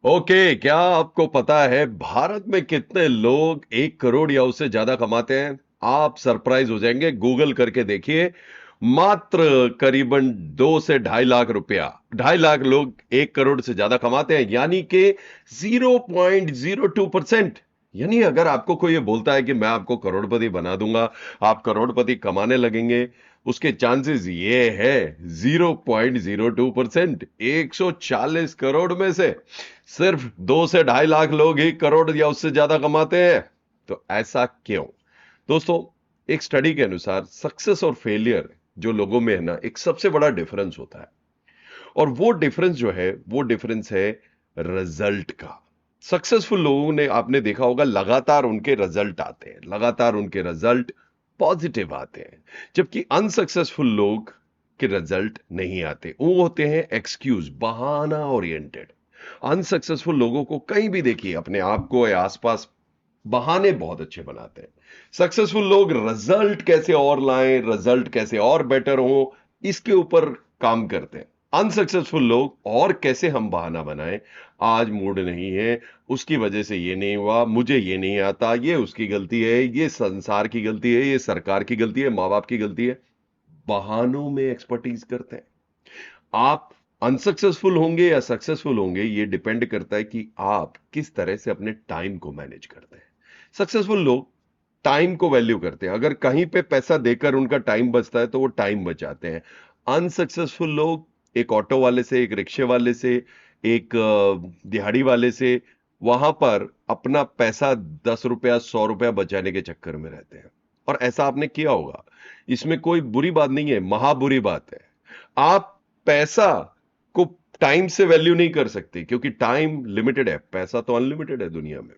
Okay, क्या आपको पता है भारत में कितने लोग 1 करोड़ या उससे ज्यादा कमाते हैं? आप सरप्राइज हो जाएंगे, गूगल करके देखिए। मात्र करीबन 2 से 2.5 लाख रुपया, 2.5 लाख लोग 1 करोड़ से ज्यादा कमाते हैं, यानी कि 0.02%। यानी अगर आपको कोई ये बोलता है कि मैं आपको करोड़पति बना दूंगा, आप करोड़पति कमाने लगेंगे, उसके चांसेस ये है 0.02%। 140 करोड़ में से सिर्फ 2 से 2.5 लाख लोग 1 करोड़ या उससे ज्यादा कमाते हैं। तो ऐसा क्यों? दोस्तों, एक स्टडी के अनुसार सक्सेस और फेलियर जो लोगों में है ना, एक सबसे बड़ा डिफरेंस होता है। और वो डिफरेंस जो है, वो डिफरेंस है रिजल्ट का। सक्सेसफुल लोगों ने, आपने देखा होगा, लगातार उनके रिजल्ट आते हैं, लगातार उनके रिजल्ट पॉजिटिव आते हैं। जबकि अनसक्सेसफुल लोग के रिजल्ट नहीं आते, वो होते हैं एक्सक्यूज, बहाना ओरिएंटेड। अनसक्सेसफुल लोगों को कहीं भी देखिए, अपने आप को या आसपास, बहाने बहुत अच्छे बनाते हैं। सक्सेसफुल लोग रिजल्ट कैसे और लाएं, रिजल्ट कैसे और बेटर हो, इसके ऊपर काम करते हैं। अनसक्सेसफुल लोग और कैसे हम बहाना बनाएं, आज मूड नहीं है, उसकी वजह से ये नहीं हुआ, मुझे ये नहीं आता, ये उसकी गलती है, ये संसार की गलती है, ये सरकार की गलती है, माँ बाप की गलती है। बहानों में एक्सपर्टीज करते हैं। आप अनसक्सेसफुल होंगे या सक्सेसफुल होंगे, ये डिपेंड करता है कि आप किस तरह से अपने टाइम को मैनेज करते हैं। सक्सेसफुल लोग टाइम को वैल्यू करते हैं, अगर कहीं पे पैसा देकर उनका टाइम बचता है तो वो टाइम बचाते हैं। अनसक्सेसफुल लोग एक ऑटो वाले से, एक रिक्शे वाले से, एक दिहाड़ी वाले से, वहां पर अपना पैसा 10 रुपया 100 रुपया बचाने के चक्कर में रहते हैं। और ऐसा आपने किया होगा, इसमें कोई बुरी बात नहीं है, महाबुरी बात है। आप पैसा को टाइम से वैल्यू नहीं कर सकते, क्योंकि टाइम लिमिटेड है, पैसा तो अनलिमिटेड है दुनिया में।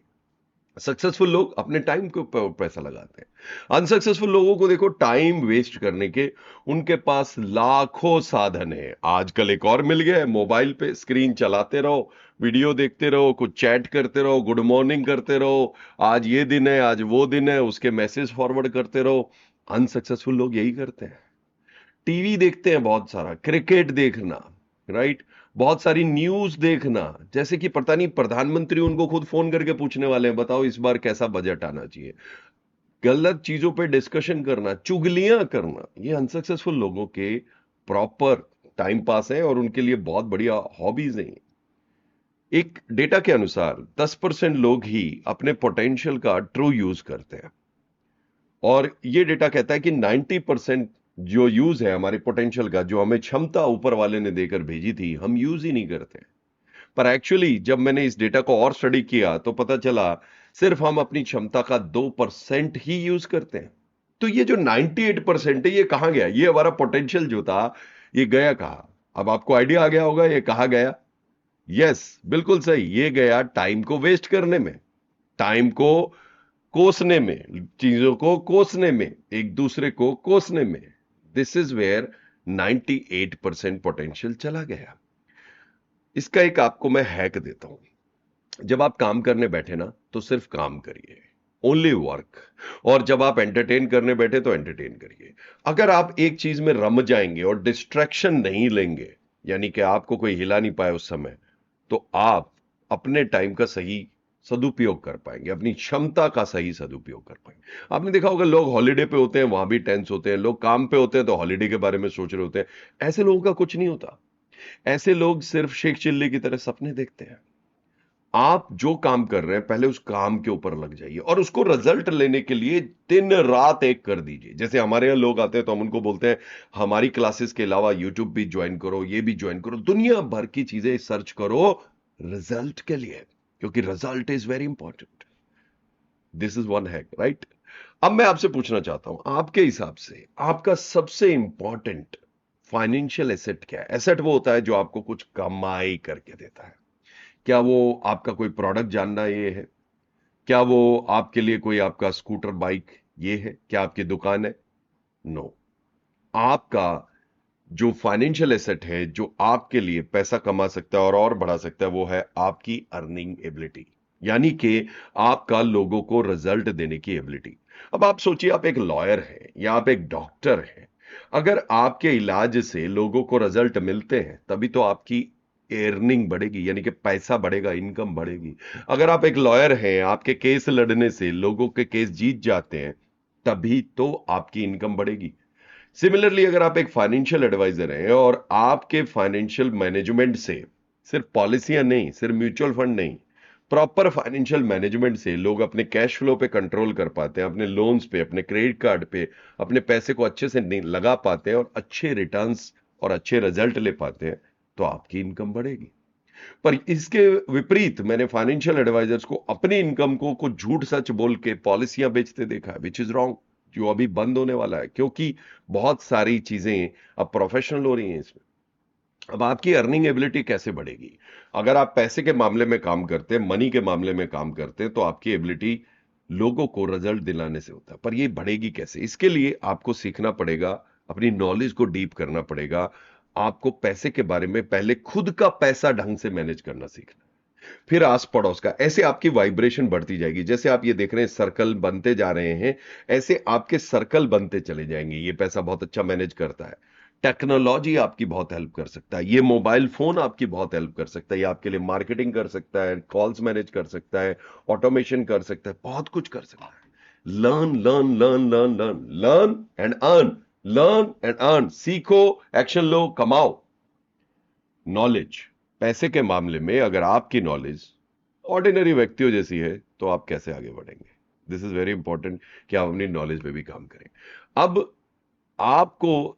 सक्सेसफुल लोग अपने टाइम के ऊपर पैसा लगाते हैं। अनसक्सेसफुल लोगों को देखो, टाइम वेस्ट करने के उनके पास लाखों साधन है। आजकल एक और मिल गया है, मोबाइल पे स्क्रीन चलाते रहो, वीडियो देखते रहो, कुछ चैट करते रहो, गुड मॉर्निंग करते रहो, आज ये दिन है, आज वो दिन है, उसके मैसेज फॉरवर्ड करते रहो। अनसक्सेसफुल लोग यही करते हैं। टीवी देखते हैं, बहुत सारा क्रिकेट देखना, राइट, बहुत सारी न्यूज देखना, जैसे कि पता नहीं प्रधानमंत्री उनको खुद फोन करके पूछने वाले हैं, बताओ इस बार कैसा बजट आना चाहिए। गलत चीजों पे डिस्कशन करना, चुगलियां करना, ये अनसक्सेसफुल लोगों के प्रॉपर टाइम पास है और उनके लिए बहुत बढ़िया हॉबीज हैं। एक डेटा के अनुसार 10% लोग ही अपने पोटेंशियल का ट्रू यूज करते हैं। और ये डेटा कहता है कि 90% जो यूज है हमारे पोटेंशियल का, जो हमें क्षमता ऊपर वाले ने देकर भेजी थी, हम यूज ही नहीं करते। पर एक्चुअली जब मैंने इस डेटा को और स्टडी किया तो पता चला सिर्फ हम अपनी क्षमता का 2% ही यूज करते हैं। तो ये जो 98% है, ये कहां गया? ये हमारा पोटेंशियल जो था, ये गया कहां? अब आपको आइडिया आ गया होगा ये कहां गया। यस, बिल्कुल सही, ये गया टाइम को वेस्ट करने में, टाइम को कोसने में, चीजों को कोसने में, एक दूसरे को कोसने में। दिस इज वेयर 98% पोटेंशियल चला गया। इसका एक आपको मैं हैक देता हूं। जब आप काम करने बैठे ना, तो सिर्फ काम करिए, ओनली वर्क। और जब आप एंटरटेन करने बैठे तो एंटरटेन करिए। अगर आप एक चीज में रम जाएंगे और डिस्ट्रैक्शन नहीं लेंगे, यानी कि आपको कोई हिला नहीं पाए उस समय, तो आप अपने टाइम का सही सदुपयोग कर पाएंगे, अपनी क्षमता का सही सदुपयोग कर पाएंगे। आपने देखा होगा, लोग हॉलीडे पे होते हैं वहां भी टेंस होते हैं, लोग काम पे होते हैं तो हॉलीडे के बारे में सोच रहे होते हैं। ऐसे लोगों का कुछ नहीं होता। ऐसे लोग सिर्फ शेख चिल्ली की तरह सपने देखते हैं। आप जो काम कर रहे हैं, पहले उस काम के ऊपर लग जाइए और उसको रिजल्ट लेने के लिए दिन रात एक कर दीजिए। जैसे हमारे यहाँ लोग आते हैं तो हम उनको बोलते हैं, हमारी क्लासेस के अलावा यूट्यूब भी ज्वाइन करो, ये भी ज्वाइन करो, दुनिया भर की चीजें सर्च करो रिजल्ट के लिए, क्योंकि result is very important. This is one hack, right. अब मैं आपसे पूछना चाहता हूं, आपके हिसाब से आपका सबसे इंपॉर्टेंट फाइनेंशियल एसेट क्या है? एसेट वो होता है जो आपको कुछ कमाई करके देता है। क्या वो आपका कोई प्रोडक्ट जानना ये है? क्या वो आपके लिए कोई आपका स्कूटर बाइक ये है? क्या आपकी दुकान है? नो। आपका जो फाइनेंशियल एसेट है, जो आपके लिए पैसा कमा सकता है और बढ़ा सकता है, वो है आपकी अर्निंग एबिलिटी, यानी कि आपका लोगों को रिजल्ट देने की एबिलिटी। अब आप सोचिए, आप एक लॉयर हैं या आप एक डॉक्टर हैं, अगर आपके इलाज से लोगों को रिजल्ट मिलते हैं, तभी तो आपकी अर्निंग बढ़ेगी, यानी कि पैसा बढ़ेगा, इनकम बढ़ेगी। अगर आप एक लॉयर हैं, आपके केस लड़ने से लोगों के केस जीत जाते हैं, तभी तो आपकी इनकम बढ़ेगी। सिमिलरली अगर आप एक फाइनेंशियल एडवाइजर हैं और आपके फाइनेंशियल मैनेजमेंट से, सिर्फ पॉलिसियां नहीं, सिर्फ म्यूचुअल फंड नहीं, प्रॉपर फाइनेंशियल मैनेजमेंट से लोग अपने कैश फ्लो पे कंट्रोल कर पाते हैं, अपने लोन्स पे, अपने क्रेडिट कार्ड पे अपने पैसे को अच्छे से लगा पाते हैं और अच्छे रिटर्न्स और अच्छे रिजल्ट ले पाते हैं, तो आपकी इनकम बढ़ेगी। पर इसके विपरीत मैंने फाइनेंशियल एडवाइजर्स को अपनी इनकम को कुछ झूठ सच बोल के पॉलिसियां बेचते देखा है, विच इज रॉन्ग, जो अभी बंद होने वाला है, क्योंकि बहुत सारी चीजें अब प्रोफेशनल हो रही हैं इसमें। अब आपकी अर्निंग एबिलिटी कैसे बढ़ेगी? अगर आप पैसे के मामले में काम करते हैं, मनी के मामले में काम करते हैं, तो आपकी एबिलिटी लोगों को रिजल्ट दिलाने से होता है। पर ये बढ़ेगी कैसे? इसके लिए आपको सीखना पड़ेगा, अपनी नॉलेज को डीप करना पड़ेगा। आपको पैसे के बारे में पहले खुद का पैसा ढंग से मैनेज करना सीखना, फिर आस पड़ोस का। ऐसे आपकी वाइब्रेशन बढ़ती जाएगी। जैसे आप ये देख रहे हैं सर्कल बनते जा रहे हैं, ऐसे आपके सर्कल बनते चले जाएंगे। ये पैसा बहुत अच्छा मैनेज करता है। टेक्नोलॉजी आपकी बहुत हेल्प कर सकता है, ये मोबाइल फोन आपकी बहुत हेल्प कर सकता है, ये आपके लिए मार्केटिंग कर सकता है, कॉल्स मैनेज कर सकता है, ऑटोमेशन कर सकता है, बहुत कुछ कर सकता है। Learn learn learn learn learn learn and earn, learn and earn. सीखो, एक्शन लो, कमाओ। नॉलेज, पैसे के मामले में अगर आपकी नॉलेज ऑर्डिनरी व्यक्तियों जैसी है, तो आप कैसे आगे बढ़ेंगे? दिस इज वेरी इंपॉर्टेंट कि आप अपनी नॉलेज पे भी काम करें। अब आपको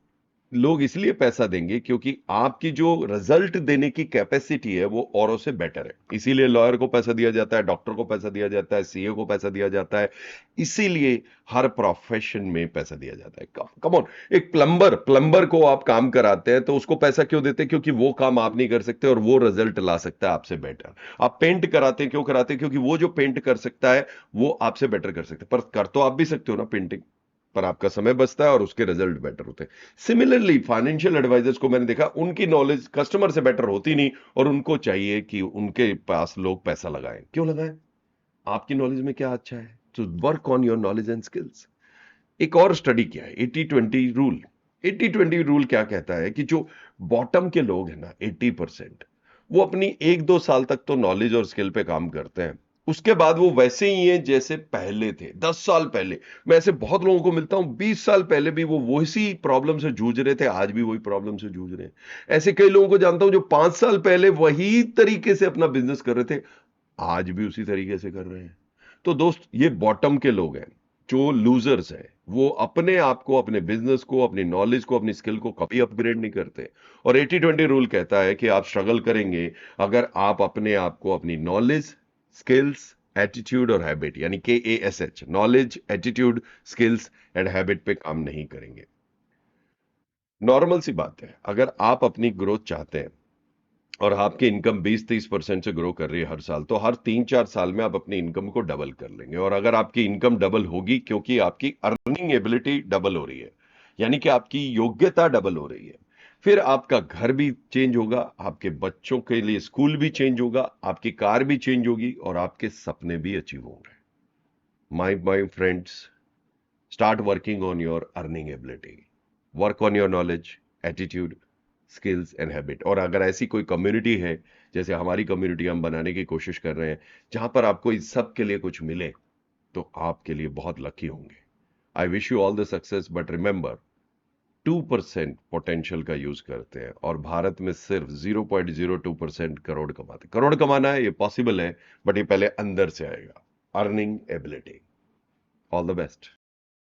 लोग इसलिए पैसा देंगे क्योंकि आपकी जो रिजल्ट देने की कैपेसिटी है वो औरों से बेटर है। इसीलिए लॉयर को पैसा दिया जाता है, डॉक्टर को पैसा दिया जाता है, सीए को पैसा दिया जाता है। इसीलिए हर प्रोफेशन में पैसा दिया जाता है। कम ऑन, एक प्लम्बर, प्लम्बर को आप काम कराते हैं तो उसको पैसा क्यों देते हैं? क्योंकि वो काम आप नहीं कर सकते और वो रिजल्ट ला सकता है आपसे बेटर। आप पेंट कराते हैं, क्यों कराते हैं? क्योंकि वो जो पेंट कर सकता है वो आपसे बेटर कर सकता है। पर कर तो आप भी सकते हो ना पेंटिंग, पर आपका समय बचता है और उसके रिजल्ट बेटर होते हैं। सिमिलरली फाइनेंशियल एडवाइजर्स को मैंने देखा, उनकी नॉलेज कस्टमर से बेटर होती नहीं और उनको चाहिए कि उनके पास लोग पैसा लगाएं। क्यों लगाएं? आपकी नॉलेज में क्या अच्छा है? तो work on your knowledge and skills. एक और स्टडी किया है, 80-20 रूल। 80-20 रूल क्या कहता है कि जो बॉटम के लोग हैं ना, 80%, वो अपनी 1-2 साल तक तो नॉलेज और स्किल पे काम करते हैं। उसके बाद वो वैसे ही हैं जैसे पहले थे, 10 साल पहले। मैं ऐसे बहुत लोगों को मिलता हूं, 20 साल पहले भी वो वैसी प्रॉब्लम से जूझ रहे थे, आज भी वही प्रॉब्लम से जूझ रहे हैं। ऐसे कई लोगों को जानता हूं जो 5 साल पहले वही तरीके से अपना बिजनेस कर रहे थे, आज भी उसी तरीके से कर रहे हैं। तो दोस्त, ये बॉटम के लोग हैं, जो लूजर्स हैं। वो अपने आप को, अपने बिजनेस को, अपनी नॉलेज को, अपनी स्किल को कभी अपग्रेड नहीं करते। और 80-20 रूल कहता है कि आप स्ट्रगल करेंगे अगर आप अपने आप को, अपनी नॉलेज, स्किल्स, एटीट्यूड और हैबिट, यानी KASH, knowledge, attitude, skills and habit पे काम नहीं करेंगे। नॉर्मल सी बात है, अगर आप अपनी ग्रोथ चाहते हैं और आपकी इनकम 20-30% से ग्रो कर रही है हर साल, तो हर 3-4 साल में आप अपनी इनकम को डबल कर लेंगे। और अगर आपकी इनकम डबल होगी क्योंकि आपकी अर्निंग एबिलिटी डबल हो रही है, यानी कि आपकी योग्यता डबल हो रही है, फिर आपका घर भी चेंज होगा, आपके बच्चों के लिए स्कूल भी चेंज होगा, आपकी कार भी चेंज होगी और आपके सपने भी अचीव होंगे। My friends, start working on your earning ability, work on your knowledge, attitude, skills and habit. और अगर ऐसी कोई कम्युनिटी है, जैसे हमारी कम्युनिटी हम बनाने की कोशिश कर रहे हैं, जहां पर आपको इस सब के लिए कुछ मिले, तो आपके लिए बहुत लकी होंगे। I wish you all the success, but remember, 2% potential का यूज करते हैं और भारत में सिर्फ 0.02% करोड़ कमाते। करोड़ कमाना है, ये पॉसिबल है, बट ये पहले अंदर से आएगा। Earning ability. All the best.